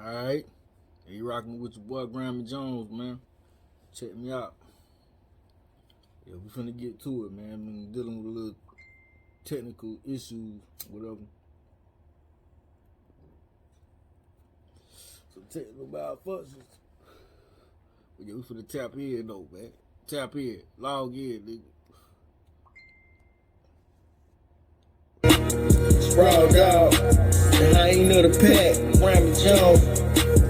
Alright. You rocking with your boy Grammy Jones, man. Check me out. Yeah, we finna get to it, man. Been dealing with a little technical issues, whatever. So technical malfunctions. But yeah, we finna tap in though, man. Tap in. Log in, nigga. Sprawl dog, and I ain't know the pack. Grammy Jones,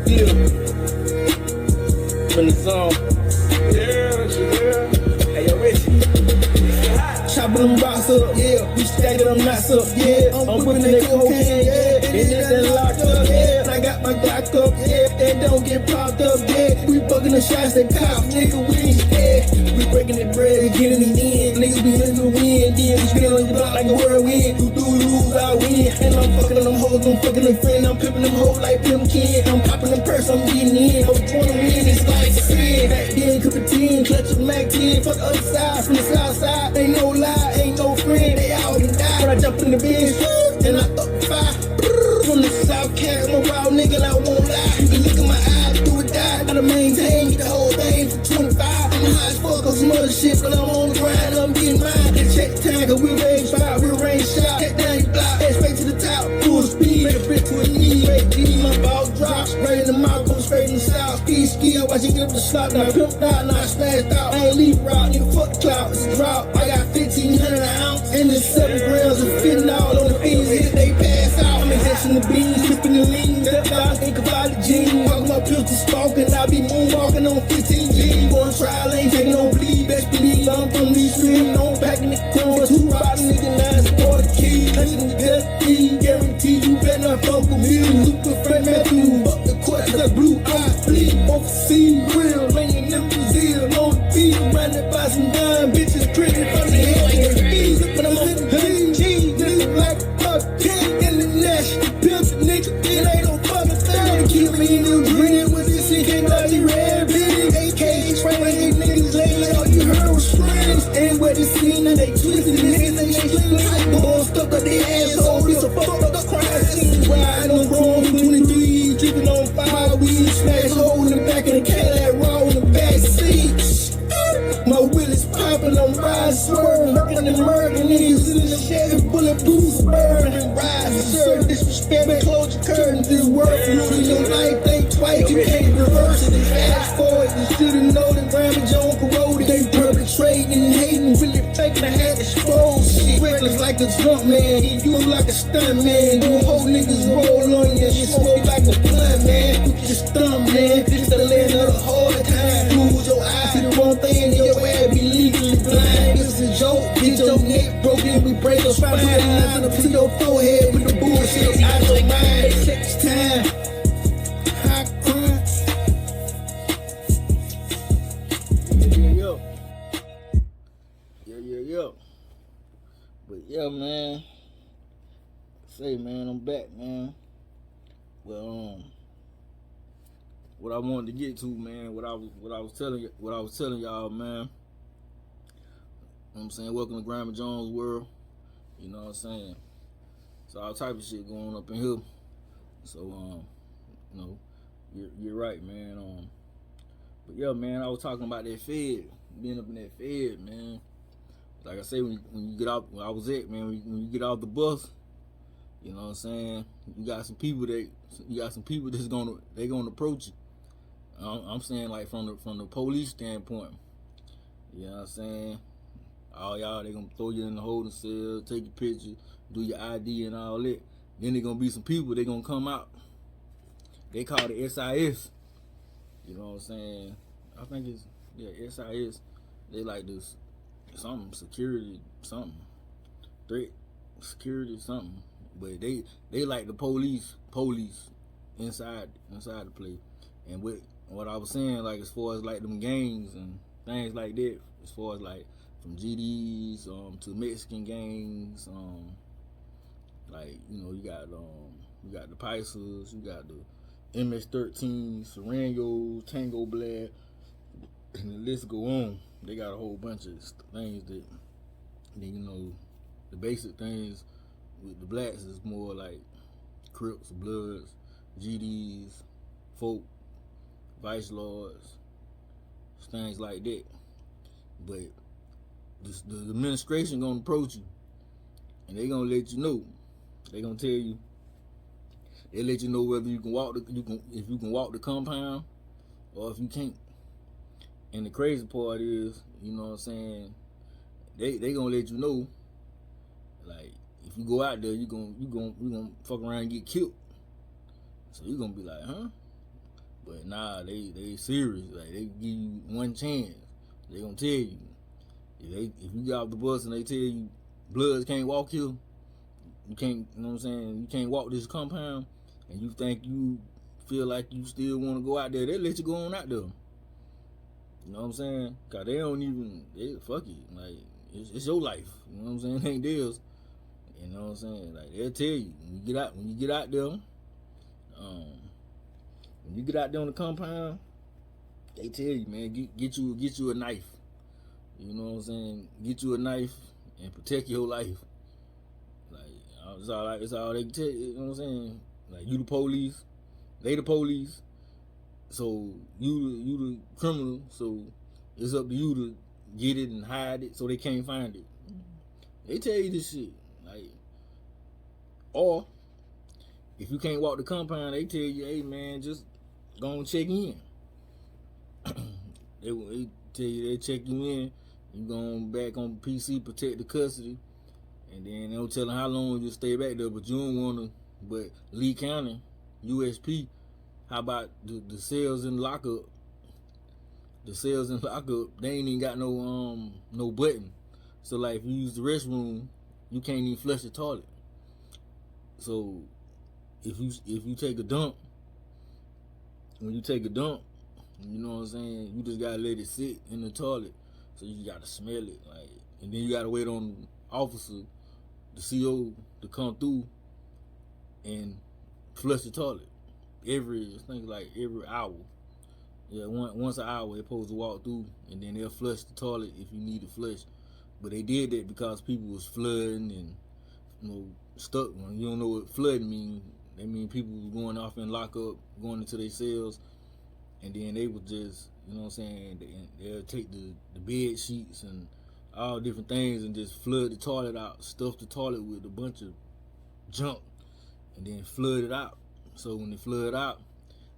yeah, from the zone. Yeah. Hey, yo, Richie. Chopping them rocks up, yeah. We stacking them knots up, yeah. I'm whipping that cocaine, yeah. And it's that locked up, yeah. I got my Glock up, yeah. And don't get popped up, yeah. We bugging the shots that cop, nigga. We ain't scared. We breaking that bread, getting it in. Niggas be in the wind, then we spin on the block like a whirlwind. You do lose, I win. And I'm fucking on them hoes, I'm fucking them friends. I'm pimping them hoes like Pimp Ken. I'm popping them purse, I'm getting in. I'm going to win, it's like sin. Back then, could pretend, clutch a Mac 10. Fuck the other side, from the south side. Ain't no lie, ain't no friend. They all done died. When I jump in the Benz, and I up fire. From the south cat, I'm a wild nigga, and I won't lie. You can look in my eyes, do or die. Gotta maintain, get the whole thing for 25. I'm high as fuck on some other shit, but I'm on the grind, I'm getting mine. And check time, cause we range fire, we range shot. Take down your block, head straight to the top, full speed. Make a bitch to a knee, make D, my ball drops. Right in the mouth, come straight in the south. Ski, I watch you get up the slot, now pimp out, now I splashed out. I ain't leave route, nigga, fuck the clout, it's a drop. I got 1,500 an ounce, and there's 7 grams of fentanyl on the fiends, hit they pass out. I'm injecting the beans, sipping the lean, step out, think about the jeans. Walking my pistol smoking, I be moonwalking on 15 G's. Going trial, ain't taking no bleed, best believe I'm from these streets. No packing the corn, 2 rotten nigga, 9 support the key. Touching the death key, guarantee you better not fuck with me. Super friend Matthew, fuck the court, that blue eye fleet. Overseas grill, laying them Brazil on the beat. Running by some dime bitches, pretty from the head and the feet. But I'm on the G, nigga like a king international. Pimp nigga, it ain't no fucking thing. Keep me in the green with this shit, can't let you red big. AK spraying niggas laying, all you heard was screams. And where the scene and they twisted niggas and they sling like boys stuck up their asshole. It's a fucked up crime scene. Riding on wrong 23, dripping on fire. We smash hole in the back of the Cadillac, raw in the back seat. My wheel is popping, I'm riding, swerving, looking and murdering niggas in the Chevy, bulletproof, burn and rise. Serve disrespect, close your curtains. This worth losing your life, think twice, you can't reverse it. Fast forward, you should've known that Grammy Jones corroded. They perpetrating and hating, really faking, I had exposed shit. Reckless like a drunk man, you like a stunt man. You whole niggas roll on you, you smoke like a blunt man. You just thumb man, this the land of the hard time. Lose your eyes, see the wrong thing, your ass be legally blind. This is a joke, get your neck broken, we break your spine. Line up to your forehead with the bullshit out your mind. It takes time. High crime. Yeah. But yeah, man. Say, man, I'm back, man. Well, what I wanted to get to, man, what I was telling y'all, man. You know what I'm saying? Welcome to Grammy Jones world. You know what I'm saying? So all type of shit going up in here. So you know, you're right, man. But yeah, man, I was talking about that Fed, being up in that Fed, man. Like I say, when you get out, where I was at, man, when you get off the bus, you know what I'm saying? You got some people that's gonna approach you. I'm saying, like, from the police standpoint. You know what I'm saying? All y'all, they gonna throw you in the holding cell, take your picture, do your ID and all that. Then there gonna be some people, they gonna come out. They call it SIS. You know what I'm saying? I think it's, yeah, SIS. They like this, something, security, something. Threat, security, something. But they like the police inside the place. And what I was saying, like, as far as like them gangs and things like that, as far as like from GDs to Mexican gangs, like, you know, you got the Paisas, you got the MS-13, Serrangos, Tango Black, and the list go on. They got a whole bunch of things that, you know, the basic things with the blacks is more like Crips, Bloods, GDs, folk, vice lords, things like that. But the administration gonna approach you, and they gonna let you know. They gonna tell you. They let you know whether you can walk if you can walk the compound, or if you can't. And the crazy part is, you know what I'm saying, they gonna let you know, like, if you go out there, you gonna fuck around and get killed. So you gonna be like, huh? But nah, they serious. Like, they give you one chance. They gonna tell you. If you get off the bus and they tell you Bloods can't walk here, you can't, you know what I'm saying, you can't walk this compound, and you think you feel like you still want to go out there, they let you go on out there. You know what I'm saying? Cause they don't even, fuck it. Like, it's your life. You know what I'm saying? It ain't theirs. You know what I'm saying? Like, they'll tell you when you get out there, when you get out there on the compound, they tell you, man, get you a knife. You know what I'm saying? Get you a knife and protect your life. Like, it's all they can tell you. You know what I'm saying? Like, you the police, they the police. So you the criminal. So it's up to you to get it and hide it so they can't find it. They tell you this shit. Like, or if you can't walk the compound, they tell you, hey man, just go and check in. they tell you they check you in. You going back on PC, protect the custody, and then they'll tell them how long you stay back there. But you don't want to. But Lee County, USP, how about the cells in lockup? The cells in lockup, they ain't even got no button. So like, if you use the restroom, you can't even flush the toilet. So if you take a dump, when you take a dump, you know what I'm saying, you just gotta let it sit in the toilet. So you gotta smell it, like, and then you gotta wait on the officer, the CO, to come through and flush the toilet. Every hour. Yeah, once an hour they're supposed to walk through, and then they'll flush the toilet if you need to flush. But they did that because people was flooding and, you know, stuck. When you don't know what flooding mean, they mean people was going off in lockup, going into their cells, and then they would just, you know what I'm saying, they'll take the bed sheets and all different things and just flood the toilet out, stuff the toilet with a bunch of junk, and then flood it out. So when they flood out,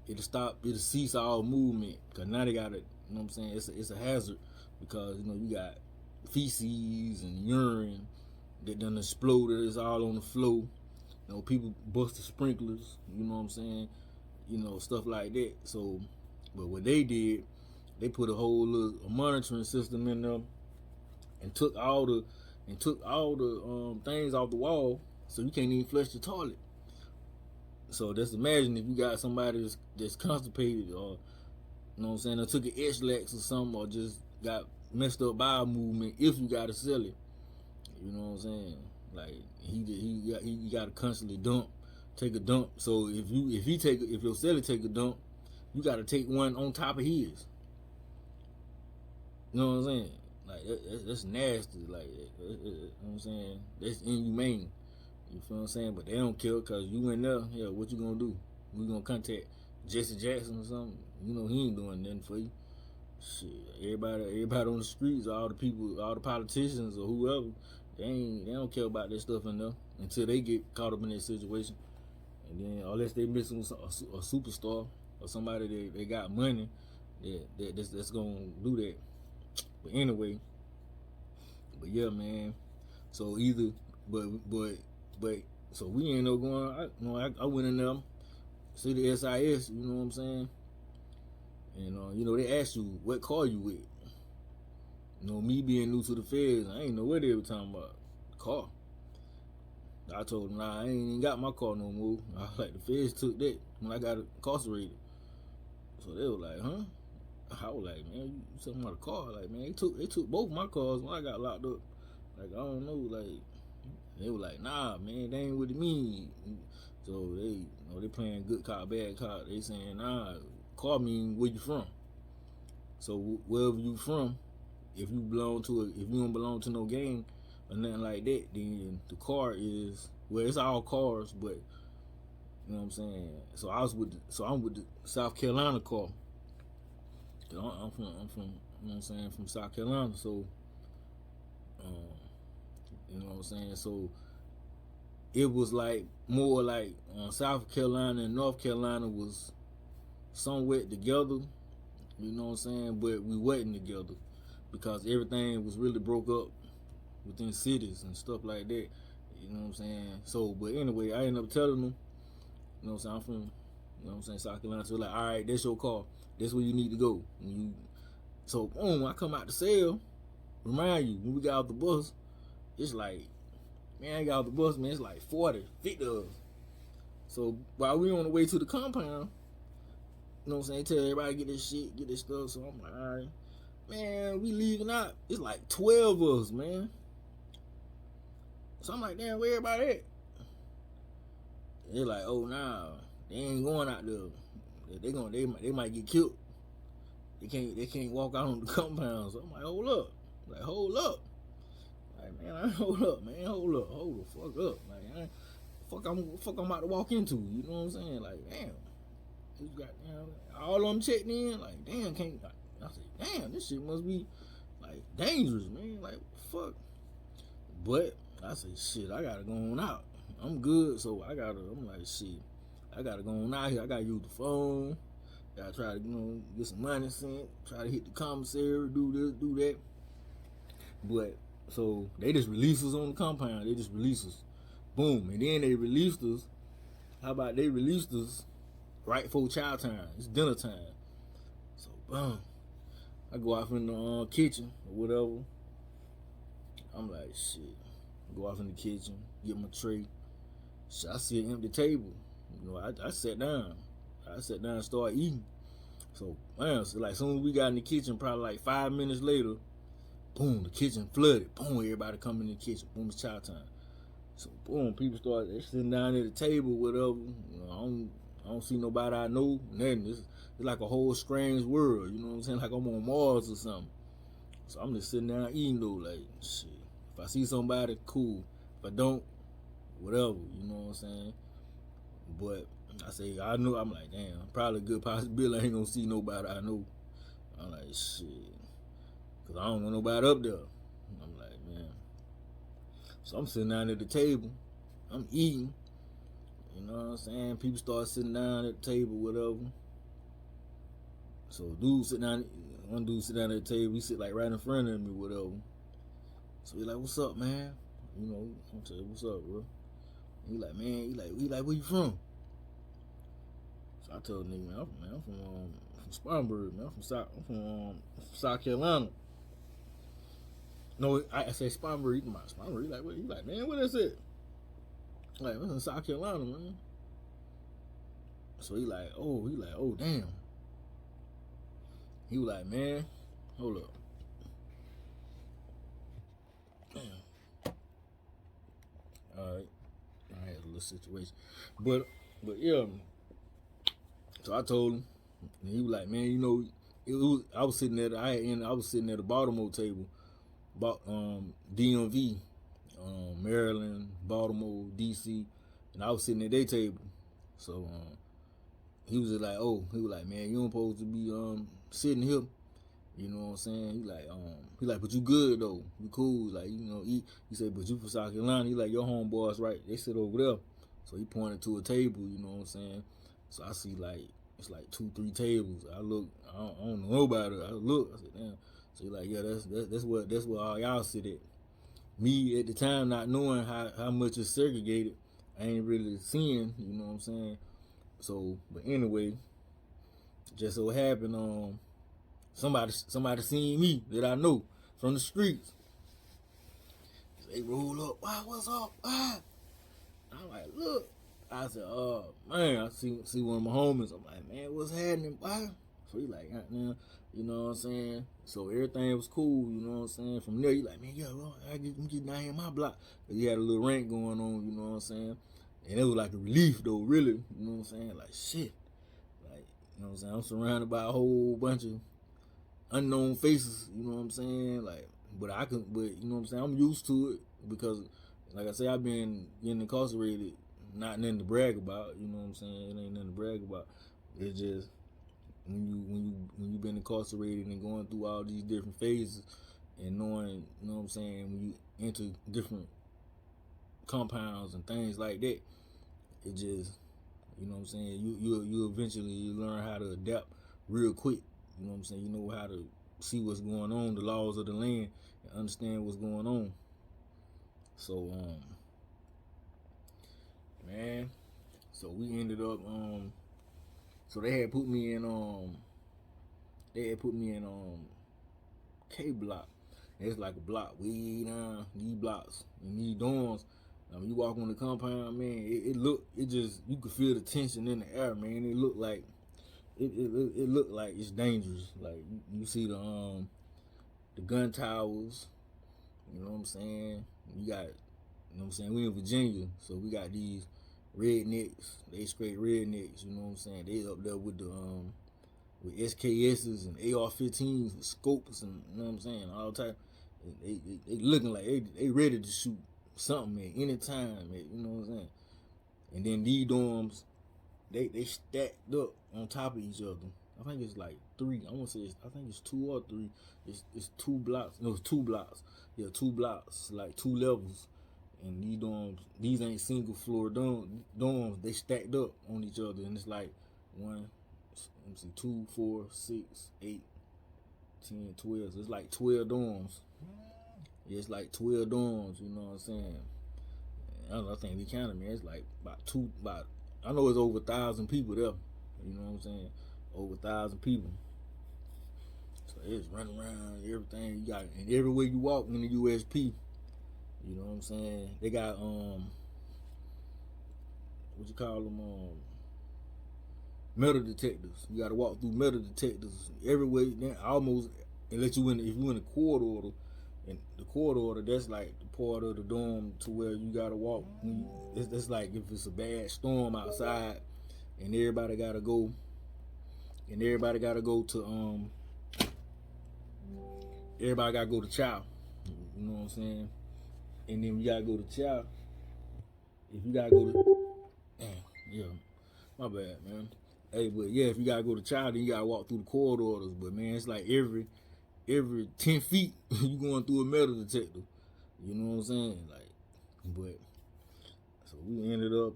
it'll cease all movement, because now they got it, you know what I'm saying, it's a hazard, because, you know, you got feces and urine that done exploded, it's all on the floor. You know, people bust the sprinklers, you know what I'm saying, you know, stuff like that. So, but what they did, they put a whole little monitoring system in there and took all the things off the wall, so you can't even flush the toilet. So just imagine if you got somebody that's constipated, or, you know what I'm saying, or took an X-Lax or something, or just got messed up bowel movement, if you gotta sell it. You know what I'm saying? Like, he gotta constantly take a dump. So if your cellie take a dump, you gotta take one on top of his. You know what I'm saying? Like, that's nasty. Like, you know what I'm saying? That's inhumane. You feel what I'm saying? But they don't care, because you in there, yeah, what you gonna do? We gonna contact Jesse Jackson or something? You know, he ain't doing nothing for you. Shit, everybody on the streets, all the people, all the politicians or whoever, they don't care about that stuff in there until they get caught up in that situation. And then, unless they missing a superstar or somebody that they got money, that's gonna do that. But anyway, but yeah, man. So either, but so we ain't no going. I went in there, see the SIS. You know what I'm saying? And you know, they asked you what car you with. You know, me being new to the feds, I ain't know what they were talking about. Car. I told them, nah, I ain't even got my car no more. I was like, the feds took that when I got incarcerated. So they were like, huh? I was like, man, you talking about a car? Like, man, they took both my cars when I got locked up. Like, I don't know, like, they were like, nah, man, they ain't what it mean. So they, you know, they playing good cop, bad cop. They saying, nah, car mean where you from. So wherever you from, if you don't belong to no gang or nothing like that, then the car is, well, it's all cars, but You know what I'm saying? So I'm with the South Carolina car. I'm from, you know what I'm saying, from South Carolina. So, you know what I'm saying? So it was like more like South Carolina and North Carolina was somewhat together. You know what I'm saying? But we wasn't together because everything was really broke up within cities and stuff like that. You know what I'm saying? So, but anyway, I ended up telling them, you know what I'm saying, I'm from, you know what I'm saying, South Carolina. So like, all right, that's your car. That's where you need to go. So boom, I come out the cell. Remind you, when we got off the bus, it's like, man, I got off the bus, man, it's like 40, 50 of us. So while we on the way to the compound, you know what I'm saying, tell everybody get this shit, get this stuff. So I'm like, all right, man, we leaving out. It's like 12 of us, man. So I'm like, damn, where everybody at? They're like, oh, nah, they ain't going out there. They might get killed. They can't walk out on the compound. So I'm like, hold up. Like, man, hold up, man, hold the fuck up. Like, fuck I'm about to walk into. You know what I'm saying? Like, damn. You got, all of them checked in. Like, damn, I said, damn, this shit must be like dangerous, man. Like, fuck. But I said, shit, I gotta go on out. I'm good, so I'm like, shit, I gotta go on out here. I gotta use the phone. Gotta try to, get some money sent. Try to hit the commissary, do this, do that. But, so, they just released us on the compound. They just released us. Boom. And then they released us. How about they released us right before chow time? It's dinner time. So, boom. I go off in the kitchen or whatever. I'm like, shit. Go off in the kitchen, get my tray. Shit, I see an empty table. I sat down. And started eating. So, man, so like, soon as we got in the kitchen, probably like 5 minutes later, boom, the kitchen flooded. Boom, everybody coming in the kitchen. Boom, it's chow time. So, boom, people started sitting down at the table, whatever. I don't see nobody I know. Nothing. It's like a whole strange world. You know what I'm saying? Like I'm on Mars or something. So I'm just sitting down eating though. Like, shit. If I see somebody, cool. If I don't, whatever. You know what I'm saying? But I say, I'm like, damn, probably a good possibility I ain't gonna see nobody I know. I'm like, shit. Because I don't know nobody up there. I'm like, man. So I'm sitting down at the table. I'm eating. You know what I'm saying? People start sitting down at the table, whatever. So one dude sit down at the table. He sit like right in front of me, whatever. So he like, what's up, man? You know, I'm saying, what's up, bro? He like, man, he like, where you from? So I told the nigga, man, I'm from Spartanburg, man. I'm from South Carolina. No, I say Spartanburg. Spartanburg. He like, what? He like, man, what is it? Like, I'm in South Carolina, man. So he like, oh, damn. He was like, man, hold up. Damn. All right. I had a little situation. But yeah. So I told him, and he was like, man, I was sitting at the Baltimore table, DMV, Maryland, Baltimore, DC, and I was sitting at their table. So he was like, man, you don't supposed to be sitting here. You know what I'm saying? He like, but you good though. You cool. Like, he said, but you from South Carolina. He like, your homeboys right. They sit over there. So he pointed to a table, you know what I'm saying? So I see like, it's like 2-3 tables. I look, I don't know nobody. I look, I said, damn. So he like, yeah, that's where all y'all sit at. Me at the time not knowing how much it's segregated, I ain't really seeing, you know what I'm saying? So, but anyway, just so happened, somebody seen me that I know from the streets. They roll up, wow, what's up? Ah. I'm like, look. I said, oh man, I see one of my homies. I'm like, man, what's happening? Why? So he like, now, you know what I'm saying? So everything was cool, you know what I'm saying? From there, he like, man, yo, I get down here in my block. He had a little rant going on, you know what I'm saying? And it was like a relief though, really. You know what I'm saying? Like, shit. Like, you know what I'm saying? I'm surrounded by a whole bunch of unknown faces, you know what I'm saying? Like, but you know what I'm saying? I'm used to it because, like I say, I've been getting incarcerated not nothing to brag about. You know what I'm saying? It ain't nothing to brag about. It's just when you been incarcerated and going through all these different phases and knowing, you know what I'm saying, when you enter different compounds and things like that, it just, you know what I'm saying, you eventually learn how to adapt real quick. You know what I'm saying? You know how to see what's going on, the laws of the land, and understand what's going on. So man, so we ended up so they had put me in K block. It's like a block way down these blocks and these dorms. You walk on the compound, man, it just, you could feel the tension in the air, man. It looked like it looked like it's dangerous. Like you see the gun towers, you know what I'm saying? You got, you know what I'm saying, we in Virginia, so we got these rednecks, they straight rednecks, you know what I'm saying? They up there with the with SKSs and AR-15s with scopes and, you know what I'm saying, all type. They looking like they ready to shoot something at any time, you know what I'm saying? And then these dorms, they stacked up on top of each other. I think it's like three. I think it's 2 or 3. It's 2 blocks. No, it's 2 blocks. Yeah, 2 blocks, like 2 levels. And these dorms, these ain't single floor dorms. They stacked up on each other, and it's like 2, 4, 6, 8, 10, 12. So it's like 12 dorms. Yeah, it's like 12 dorms. You know what I'm saying? I think we counted, man. It's like about I know it's over 1,000 people there. You know what I'm saying? Over 1,000 people. So it's running around, everything you got, and everywhere you walk in the USP, you know what I'm saying? They got what you call them, metal detectors. You got to walk through metal detectors everywhere. Almost, unless you if you in the court order, and the court order, that's like the part of the dorm to where you got to walk. It's like if it's a bad storm outside, and everybody got to go. And everybody got to go to chow. You know what I'm saying? And then you gotta go to chow. If you gotta go to, yeah, my bad, man. Hey, but yeah, if you gotta go to chow, then you gotta walk through the corridors. But man, it's like every 10 feet you going through a metal detector. You know what I'm saying? Like, but so we ended up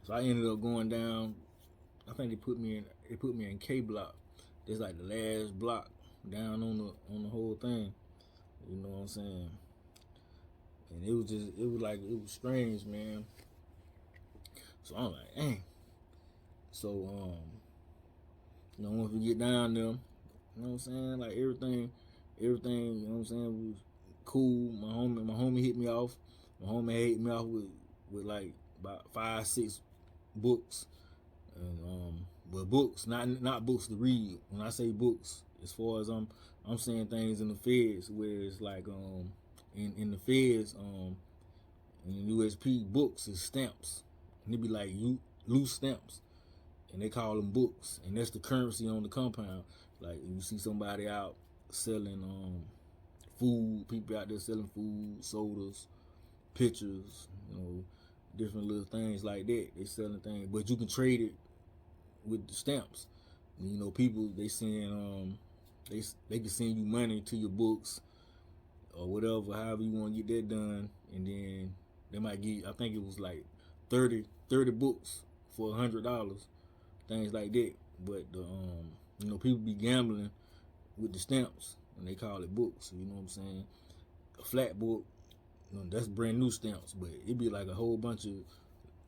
so I ended up going down. I think they put me in K block. That's like the last block down on the whole thing. You know what I'm saying? And it was strange, man. So I'm like, dang. So you know, once we get down there, you know what I'm saying? Like everything, you know what I'm saying, was cool. My homie hit me off. My homie hit me off with like about 5, 6 books. And but books, not books to read. When I say books, as far as I'm saying things in the feds, where it's like in the feds, in USP, books is stamps, and it be like loose stamps, and they call them books, and that's the currency on the compound. Like you see somebody out selling food, people out there selling food, sodas, pictures, you know, different little things like that. They selling things, but you can trade it with the stamps. You know, people they send they can send you money to your books or whatever, however you want to get that done, and then they might get, I think it was like 30 books for $100, things like that. But the you know, people be gambling with the stamps and they call it books. You know what I'm saying? A flat book, you know, that's brand new stamps, but it be like a whole bunch of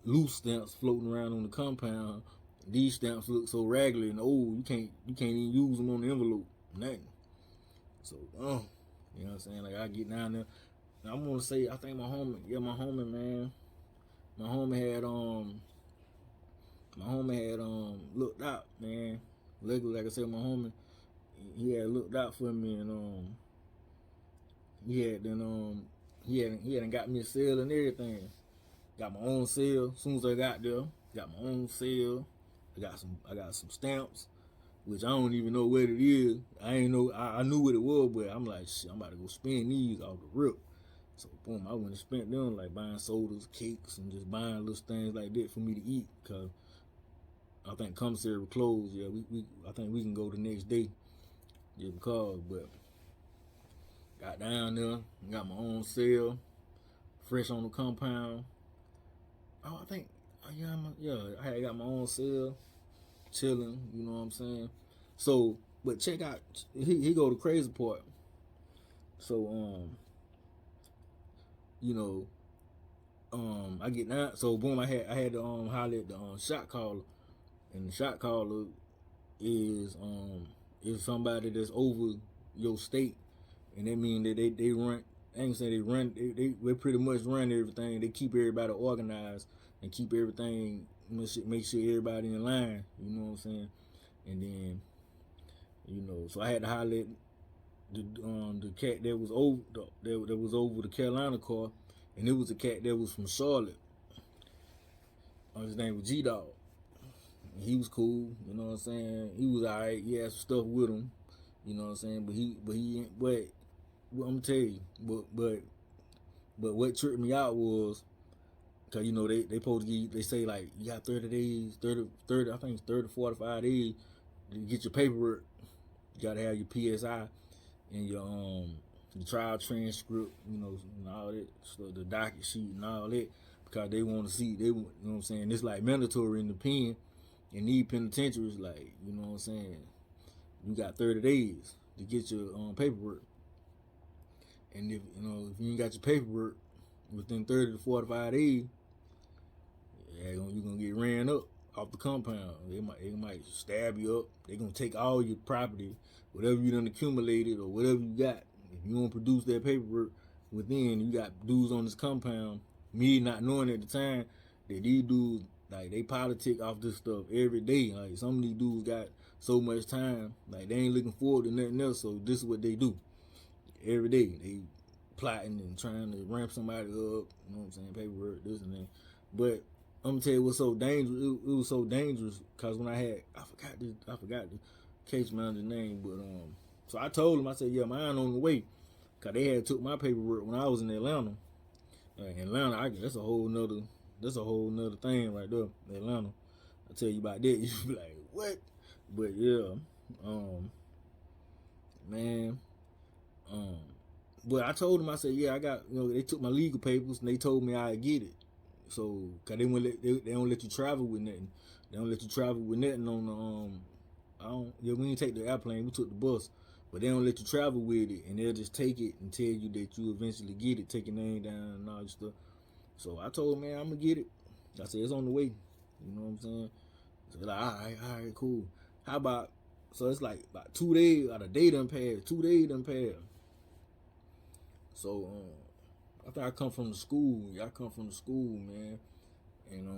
loose stamps floating around on the compound. These stamps look so raggedy and old, you can't even use them on the envelope, nothing. So, you know what I'm saying? Like I get down there, and I'm gonna say, I think my homie, man, my homie had looked out, man. Luckily, like I said, my homie, he had looked out for me, and he hadn't got me a cell and everything. Got my own cell. As soon as I got there, got my own cell. I got some stamps, which I don't even know what it is. I ain't know. I knew what it was, but I'm like, shit, I'm about to go spend these off the rip. So boom, I went and spent them like buying sodas, cakes, and just buying little things like that for me to eat. Cause I think commissary was closed. Yeah, I think we can go the next day just because. But got down there, got my own cell, fresh on the compound. Oh, I think I had got my own cell, chilling. You know what I'm saying? So, but check out, he go the crazy part. So you know, I get down. So boom, I had to holler at the shot caller, and the shot caller is somebody that's over your state, and that mean that they run. I ain't say they run. They pretty much run everything. They keep everybody organized and keep everything. Make sure everybody in line. You know what I'm saying? And then, you know, so I had to holler at the cat that was over that was over the Carolina car, and it was a cat that was from Charlotte. His name was G-Dog. He was cool, you know what I'm saying? He was alright. He had some stuff with him, you know what I'm saying? But I'm gonna tell you, but what tripped me out was, cause you know they supposed to give, they say like you got 30 days, 30 I think it's 30 to 45 days to get your paperwork. You gotta have your PSI and your trial transcript, you know, and all that, so the docket sheet and all that, because they want to see, you know what I'm saying? It's like mandatory in the pen, and these penitentiaries, like, you know what I'm saying? You got 30 days to get your paperwork, and if you ain't got your paperwork within 30 to 45 days, yeah, you're gonna get ran up off the compound. They might stab you up. They're gonna take all your property, whatever you done accumulated or whatever you got. If you don't produce that paperwork within, you got dudes on this compound. Me not knowing at the time that these dudes, like, they politic off this stuff every day. Like, some of these dudes got so much time, like, they ain't looking forward to nothing else. So this is what they do every day. They plotting and trying to ramp somebody up. You know what I'm saying? Paperwork, this and that. But I'm gonna tell you what's so dangerous. It was so dangerous because when I forgot the case manager's name, but so I told him, I said, yeah, mine on the way, cause they had took my paperwork when I was in Atlanta. Atlanta, that's a whole nother thing right there. Atlanta, I'll tell you about that. You be like, what? But yeah, man, but I told him, I said, yeah, I got, they took my legal papers and they told me I'd get it. So, cause they don't let you travel with nothing. They don't let you travel with nothing on the we didn't take the airplane, we took the bus. But they don't let you travel with it, and they'll just take it and tell you that you eventually get it, take your name down and all that stuff. So I told him, man, I'm gonna get it. I said, it's on the way. You know what I'm saying? So like, all right, cool. How about, so it's like about 2 days, a day done passed, 2 days done passed. So after I come from the school, man, and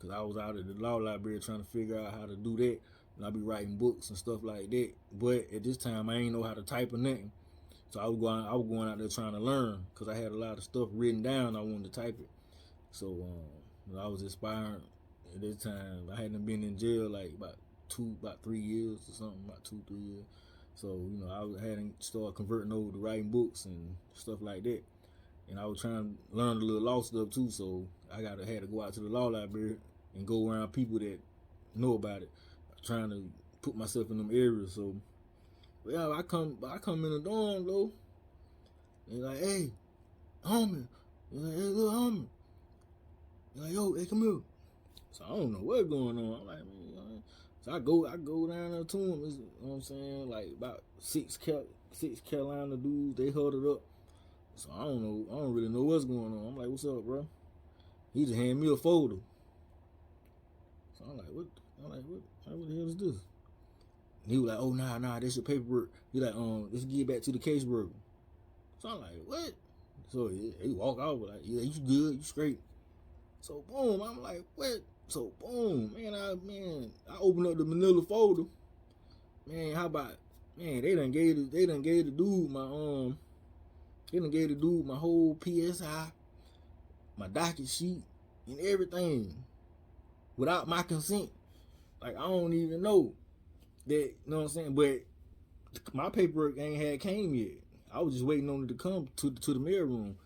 cause I was out at the law library trying to figure out how to do that, and I be writing books and stuff like that. But at this time, I ain't know how to type or nothing, so I was going out there trying to learn, cause I had a lot of stuff written down. I wanted to type it, so I was inspired at this time. I hadn't been in jail like about 3 years or something, about 2-3 years. So I hadn't started converting over to writing books and stuff like that. And I was trying to learn a little law stuff too, so I had to go out to the law library and go around people that know about it, trying to put myself in them areas. So, yeah, I come in the dorm though, and like, hey, homie, and like, hey, little homie, and like, yo, hey, come here. So I don't know what's going on. I'm like, man, so I go down there to him. You know what I'm saying? Like about six Carolina dudes, they huddled up. So I don't really know what's going on. I'm like, what's up, bro? He just handed me a folder. So I'm like, what the hell is this? And he was like, oh, nah, that's your paperwork. He like, let's get back to the caseworker. So I'm like, what? So he walk out like, yeah, you good, you straight. So boom, I'm like, what? So boom, man, I opened up the manila folder. Man, how about, man, they done gave the dude my they done gave the dude my whole PSI, my docket sheet, and everything without my consent. Like, I don't even know that, you know what I'm saying? But my paperwork ain't had came yet. I was just waiting on it to come to the mail room.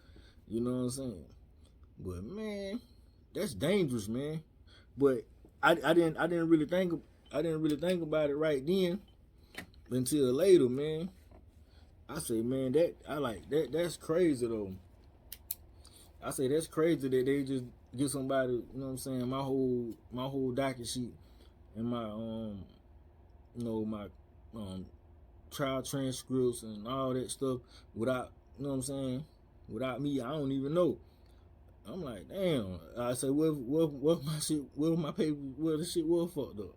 You know what I'm saying? But man, that's dangerous, man. But I didn't really think about it right then until later, man. I say, man, that's crazy though. I say that's crazy that they just get somebody, you know what I'm saying, my whole docket sheet and my my trial transcripts and all that stuff without, you know what I'm saying, without me. I don't even know. I'm like, damn. I say, what my shit, what my paper, where the shit was fucked up.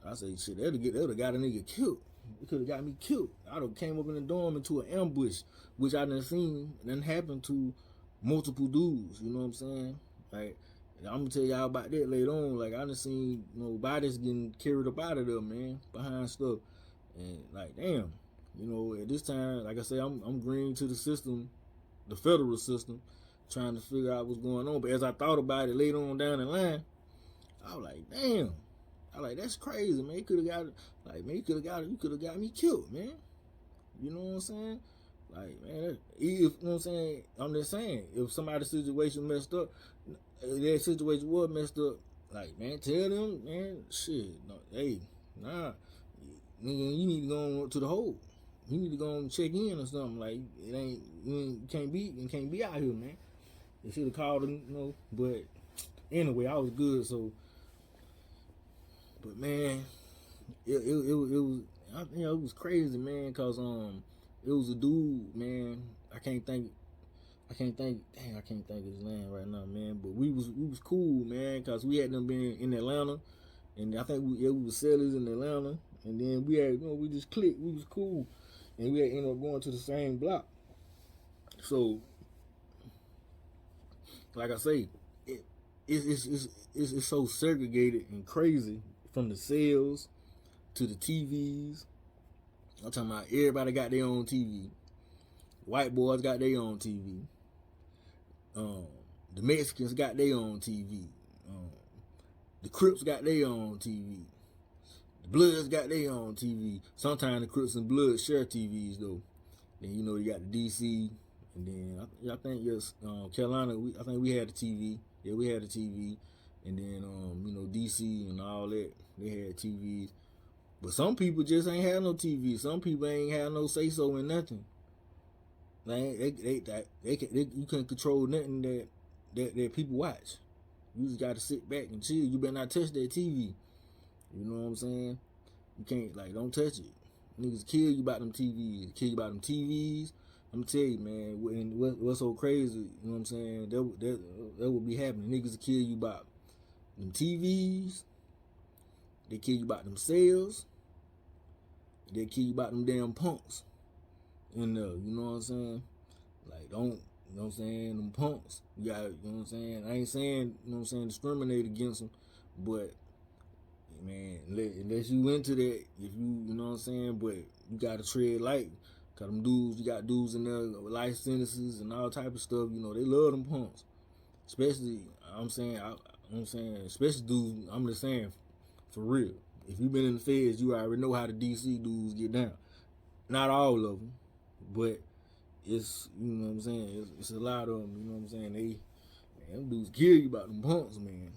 I say, shit, that'd have got a nigga killed. It could have got me killed. I'd have came up in the dorm into an ambush, which I done seen and happened to multiple dudes. You know what I'm saying? Like, I'm gonna tell y'all about that later on. Like, I done seen, bodies getting carried up out of there, man, behind stuff. And like, damn, at this time, like I say, I'm green to the system, the federal system, trying to figure out what's going on. But as I thought about it later on down the line, I was like, damn. I like, that's crazy, man. You could have got it. Like, man, you could have got me killed, man. You know what I'm saying? Like, man, if, you know what I'm saying? I'm just saying, if somebody's situation messed up, their situation was messed up, like, man, tell them, man, shit, no, hey, nah, nigga, you need to go on to the hole. You need to go and check in or something. Like, you can't be out here, man. They should have called him, but anyway, I was good, so. But man, it was, it was crazy, man, cause it was a dude, man. I can't think of his name right now, man. But we was cool, man, cause we had them been in Atlanta, and I think we was sellers in Atlanta, and then we had, we just clicked. We was cool, and we had ended up going to the same block. So, like I say, it's so segregated and crazy. From the cells to the TVs. I'm talking about everybody got their own TV. White boys got their own TV. The Mexicans got their own TV. The Crips got their own TV. The Bloods got their own TV. Sometimes the Crips and Bloods share TVs though. Then you got the DC, and then I think yes, Carolina. I think we had the TV. Yeah, we had the TV. And then, DC and all that, they had TVs. But some people just ain't had no TV. Some people ain't had no say-so in nothing. Like, you can't control nothing that people watch. You just got to sit back and chill. You better not touch that TV. You know what I'm saying? You can't, don't touch it. Niggas kill you about them TVs. Kill you about them TVs. I'm going to tell you, man, what's so crazy, you know what I'm saying? That would be happening. Niggas will kill you about them TVs, they kill you about them sales, they kill you about them damn punks in there, you know what I'm saying? Like, don't, you know what I'm saying, them punks, you got, you know what I'm saying? I ain't saying, you know what I'm saying, discriminate against them, but, man, unless you into that, if you know what I'm saying, but you gotta tread light, cause them dudes, you got dudes in there with life sentences and all type of stuff, they love them punks, especially, especially dudes, I'm just saying, for real. If you've been in the feds, you already know how the DC dudes get down. Not all of them, but it's, you know what I'm saying, it's a lot of them, you know what I'm saying, them dudes kill you about them punks, man.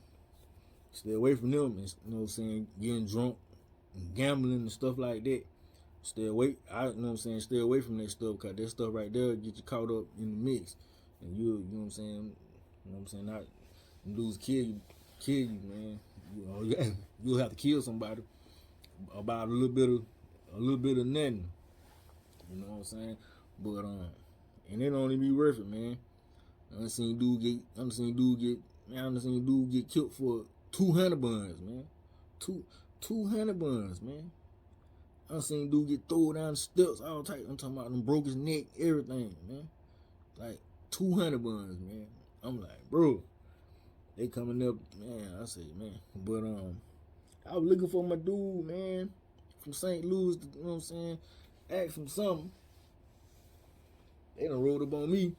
Stay away from them, and, you know what I'm saying, getting drunk and gambling and stuff like that. Stay away, you know what I'm saying, stay away from that stuff, because that stuff right there get you caught up in the mix. And you know what I'm saying, not, them dudes kill you, man. You'll have to kill somebody about a little bit of nothing. You know what I'm saying? But and it don't even be worth it, man. I done seen dude get killed for 200 buns, man. 200 buns, man. I done seen dude get thrown down the steps, all type. I'm talking about them broke his neck, everything, man. Like 200 buns, man. I'm like, bro. They coming up, man. I say, man. But I was looking for my dude, man, from St. Louis, you know what I'm saying? Ask him something. They done rolled up on me.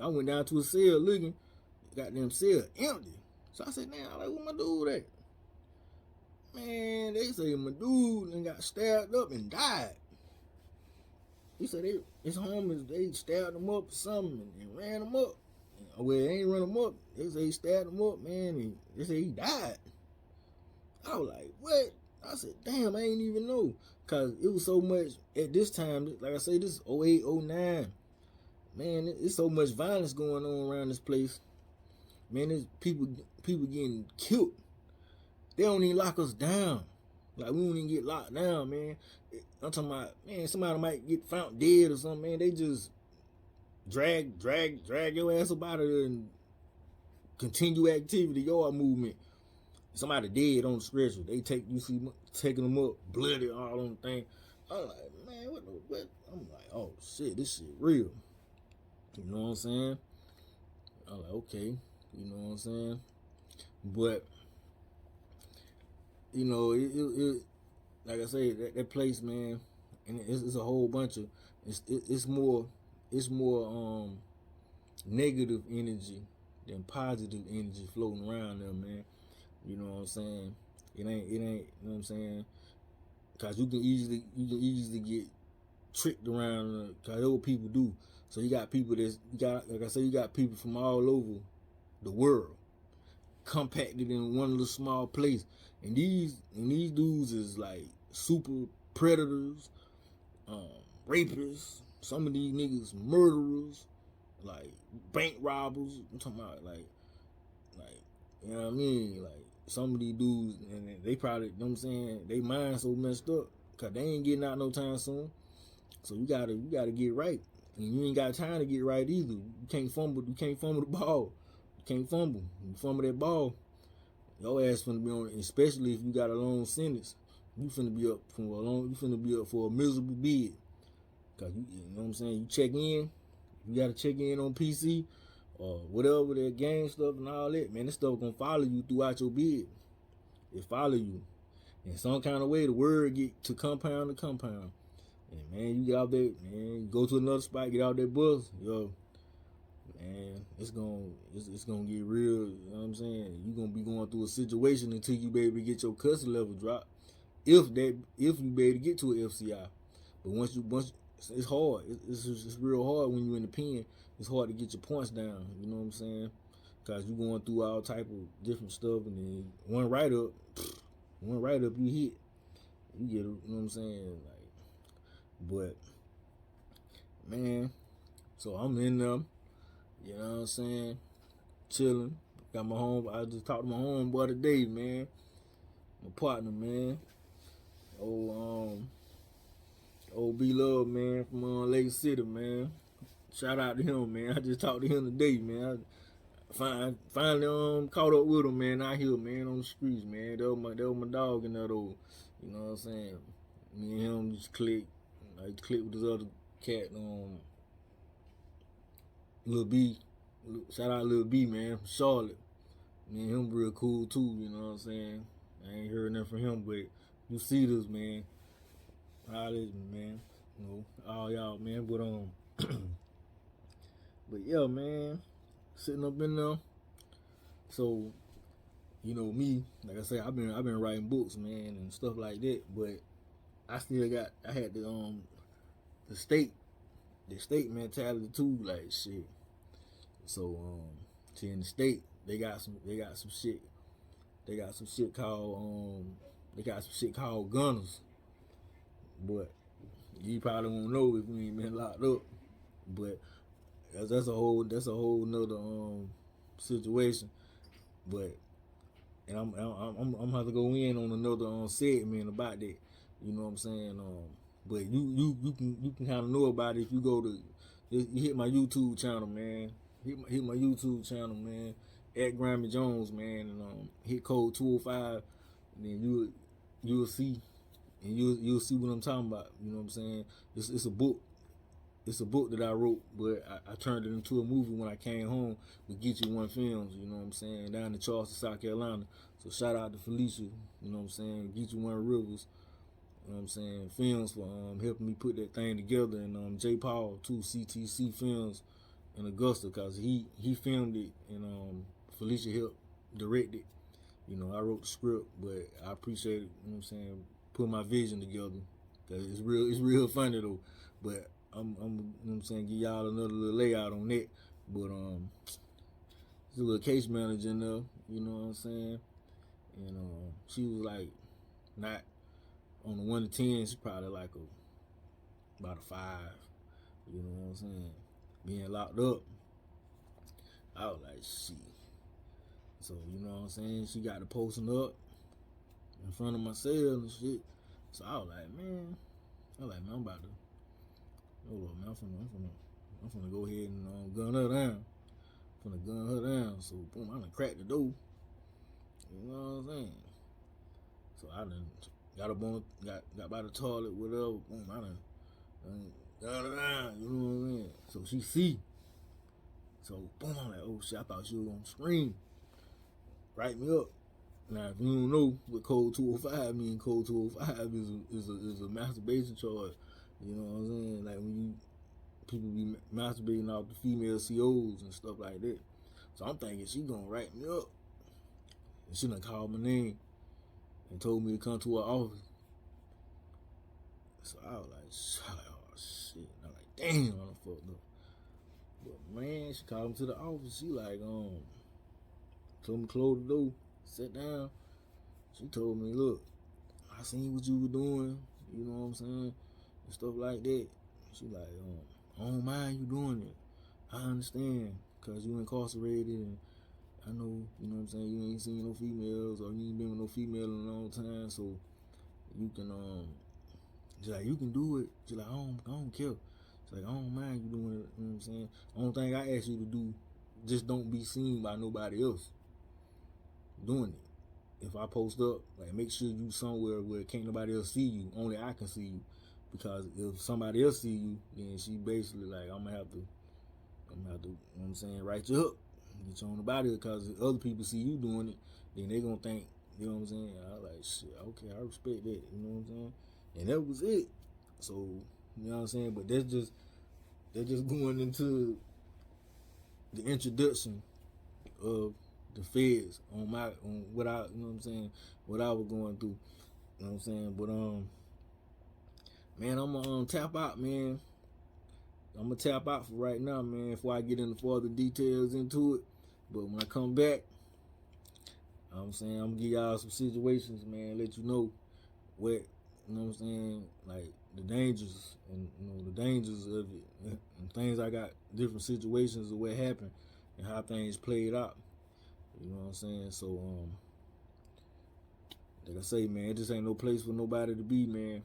I went down to a cell looking. Goddamn cell empty. So I said, damn, where my dude at? Man, they say my dude done got stabbed up and died. he said his homies, they stabbed him up or something and ran him up. Well, they ain't run him up. They say he stabbed him up, man, and they say he died. I was like, what? I said, damn, I ain't even know. Because it was so much at this time, like I say, this is 08, 09. Man, it's so much violence going on around this place. Man, there's people getting killed. They don't even lock us down. Like, we don't even get locked down, man. I'm talking about, man, somebody might get found dead or something, man. They just drag your ass up out of there and continue activity, yard movement. Somebody dead on the stretcher. They taking them up, bloody all on the thing. I'm like, man, what? I'm like, oh shit, this shit real. You know what I'm saying? I'm like, okay, you know what I'm saying? But you know, it like I say, that place, man, and it's a whole bunch of it's more negative energy than positive energy floating around there, man. You know what I'm saying? It ain't, you know what I'm saying? Cause you can easily get tricked around, cause that's what people do. So you got people like I said, you got people from all over the world compacted in one little small place. And these dudes is like super predators, rapists, some of these niggas murderers, like bank robbers. I'm talking about like, you know what I mean? Like, some of these dudes, and they probably, you know what I'm saying, they mind so messed up, cause they ain't getting out no time soon. So you gotta get right. And you ain't got time to get right either. You can't fumble the ball. You can't fumble. You fumble that ball, your ass finna be on, especially if you got a long sentence. You finna be up for a miserable bid. Cause you know what I'm saying, you check in, you gotta check in on PC or whatever, that game stuff and all that, man, this stuff gonna follow you throughout your bid. It follow you. In some kind of way, the word get to compound to compound. And man, you get out there, man, you go to another spot, get out that bus, yo, man, it's gonna get real, you know what I'm saying? You gonna be going through a situation until you be able to get your custody level dropped. If you be able to get to an FCI. But once it's hard. It's real hard when you're in the pen. It's hard to get your points down. You know what I'm saying? Cause you going through all type of different stuff, and then one write up, you hit. You get, you know what I'm saying? Like, but man, so I'm in them. You know what I'm saying? Chilling. Got my home. I just talked to my homeboy today, man. My partner, man. Old B Love, man, from Lake City, man. Shout out to him, man. I just talked to him today, man. I finally caught up with him, man, out here, man, on the streets, man. That was my dog in that old, you know what I'm saying? Me and him just clicked. I clicked with this other cat, Lil B. Shout out Lil B, man, from Charlotte. Me and him real cool too, you know what I'm saying? I ain't heard nothing from him, but you see this, man. All this, man. You know, all y'all, man. But yeah, man. Sitting up in there. So, you know me, like I said, I've been writing books, man, and stuff like that. But I had the state mentality too, like shit. So in the state, they got some shit. They got some shit called gunners. But you probably won't know if we ain't been locked up. But that's a whole nother situation. But and I'm gonna have to go in on another segment about that. You know what I'm saying? But you can kind of know about it if you go to you hit my YouTube channel, man. Hit my YouTube channel, man. At Grammy Jones, man, and hit code 205, and then you'll see. And you'll see what I'm talking about. You know what I'm saying? It's a book. It's a book that I wrote, but I turned it into a movie when I came home with Get You One Films. You know what I'm saying? Down in Charleston, South Carolina. So shout out to Felicia. You know what I'm saying? Get You One Rivers. You know what I'm saying? Films for helping me put that thing together, and J. Paul too, CTC Films in Augusta, cause he filmed it, and Felicia helped direct it. You know, I wrote the script, but I appreciate it. You know what I'm saying? Put my vision together. Cause it's real funny though. But I'm you know what I'm saying, give y'all another little layout on that. But there's a little case manager in there, you know what I'm saying? And she was like not on the 1 to 10, she's probably like about a 5, you know what I'm saying? Being locked up, I was like, shit. So, you know what I'm saying? She got the posting up in front of my cell and shit. So I was like, man, I'm about to, hold up, man, I'm finna go ahead and gun her down. So boom, I done cracked the door. You know what I'm saying? So I done got up on, got by the toilet, whatever. Boom, I done gun her down. You know what I'm saying? So she see. So boom, I'm like, oh shit, I thought she was gonna scream. Write me up. Now, if you don't know what Code 205 means, Code 205 is a masturbation charge. You know what I'm saying? Like when people be masturbating off the female COs and stuff like that. So I'm thinking she gonna write me up. And she done called my name and told me to come to her office. So I was like, oh shit. And I'm like, damn, I done fucked up. But man, she called me to the office. She like, told me to close the door, sit down. She told me, look, I seen what you were doing, you know what I'm saying, and stuff like that. She like, I don't mind you doing it. I understand, cause you incarcerated, and I know, you know what I'm saying, you ain't seen no females, or you ain't been with no female in a long time, so you can, she's like, you can do it. She's like, I don't care. She's like, I don't mind you doing it, you know what I'm saying. Only thing I ask you to do, just don't be seen by nobody else doing it. If I post up, like, make sure you somewhere where can't nobody else see you, only I can see you. Because if somebody else see you, then she basically like, I'm gonna have to, you know what I'm saying, write you up, get you on the body, because if other people see you doing it, then they gonna think, you know what I'm saying. I like, shit, okay, I respect that, you know what I'm saying. And that was it. So, you know what I'm saying, but they're just going into the introduction of the feds on what I, you know what I'm saying, what I was going through, you know what I'm saying. But man, I'm gonna tap out, man. I'm gonna tap out for right now, man, before I get into further details into it. But when I come back, I'm saying, I'm gonna give y'all some situations, man, let you know what, you know what I'm saying, like the dangers, and you know, the dangers of it, and things I got, different situations of what happened and how things played out. You know what I'm saying? So, like I say, man, it just ain't no place for nobody to be, man.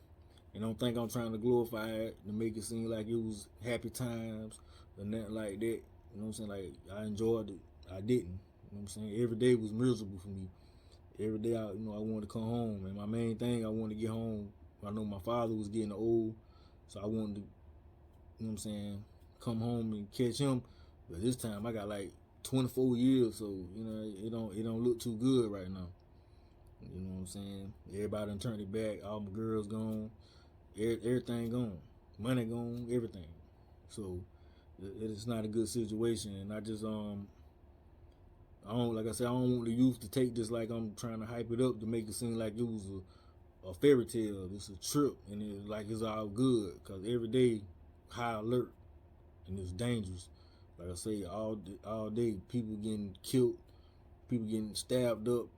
And don't think I'm trying to glorify it to make it seem like it was happy times or nothing like that. You know what I'm saying? Like, I enjoyed it. I didn't. You know what I'm saying? Every day was miserable for me. Every day, I wanted to come home. And my main thing, I wanted to get home. I know my father was getting old, so I wanted to, you know what I'm saying, come home and catch him. But this time, I got like 24 years, so, you know, it don't look too good right now. You know what I'm saying? Everybody done turned it back. All my girls gone. Everything gone. Money gone. Everything. So it's not a good situation. And I just I don't, like I said, I don't want the youth to take this like I'm trying to hype it up to make it seem like it was a fairy tale. It's a trip, and it's like it's all good. Cause every day, high alert, and it's dangerous. Like I say, all day, people getting killed, people getting stabbed up.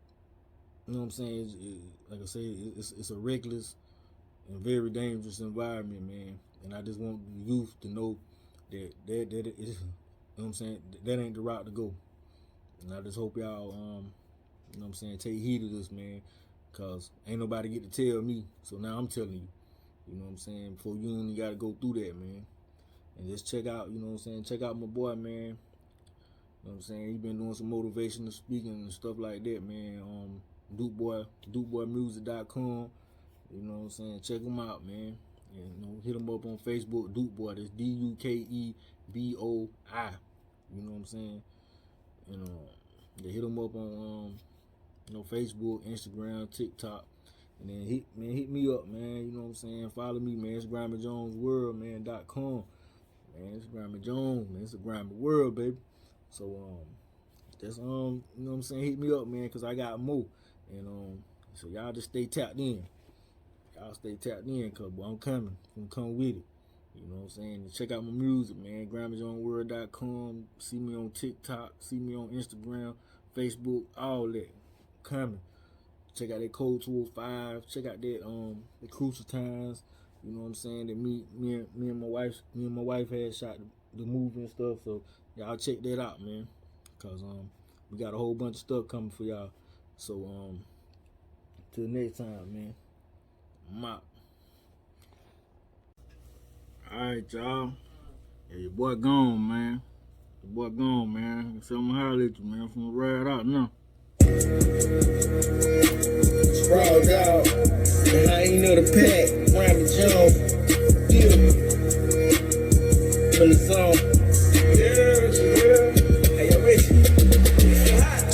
You know what I'm saying? Like I say, it's a reckless and very dangerous environment, man. And I just want the youth to know that it is, you know what I'm saying, that ain't the route to go. And I just hope y'all, you know what I'm saying, take heed of this, man. Cause ain't nobody get to tell me. So now I'm telling you. You know what I'm saying? Before you only gotta go through that, man. And just check out, you know what I'm saying, check out my boy, man. You know what I'm saying? He been doing some motivational speaking and stuff like that, man. DukeBoyMusic.com. You know what I'm saying? Check him out, man. And, you know, hit him up on Facebook, Dukeboy. That's DUKEBOI. You know what I'm saying? And they hit him up on you know, Facebook, Instagram, TikTok. And then hit me up, man. You know what I'm saying? Follow me, man. It's GrimmyJonesWorld, man, .com. Man, it's Grammy Jones, man. It's a Grammy world, baby. So that's you know what I'm saying, hit me up, man, cause I got more. And so y'all just stay tapped in. Y'all stay tapped in, cause boy, I'm coming. I'm come with it. You know what I'm saying? And check out my music, man. GrammageOnWord.com. See me on TikTok. See me on Instagram, Facebook, all that. Coming. Check out that Code 205. Check out that the Crucial Times. You know what I'm saying? That me and my wife had shot the movie and stuff. So y'all check that out, man. Cause we got a whole bunch of stuff coming for y'all. So till next time, man. I'm out. Alright, y'all. Yeah, your boy gone, man. Your boy gone, man. So I'm gonna holler at you, man. I'm finna ride out now. Sprawled out, and I ain't know the pack. Rhyme Jones, yeah. From the zone, yeah. Hey, yo, Richie.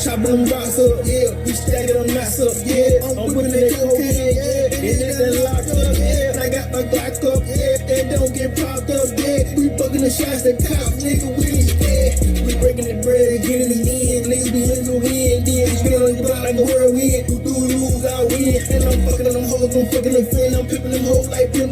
Chop them rocks up, yeah. We stack them knots up, yeah. I'm whipping that cocaine, yeah. And it's that locked up, yeah. And I got my Glock up, yeah. And don't get popped up, yeah. We bugging the shots that cop, nigga, we ain't scared. We breaking the bread, getting it in. Niggas be in the wind, then spin on the block like a whirlwind. Do lose, I win. And I'm fucking on them hoes, I'm fucking them friends. I'm pimping them hoes like pimp.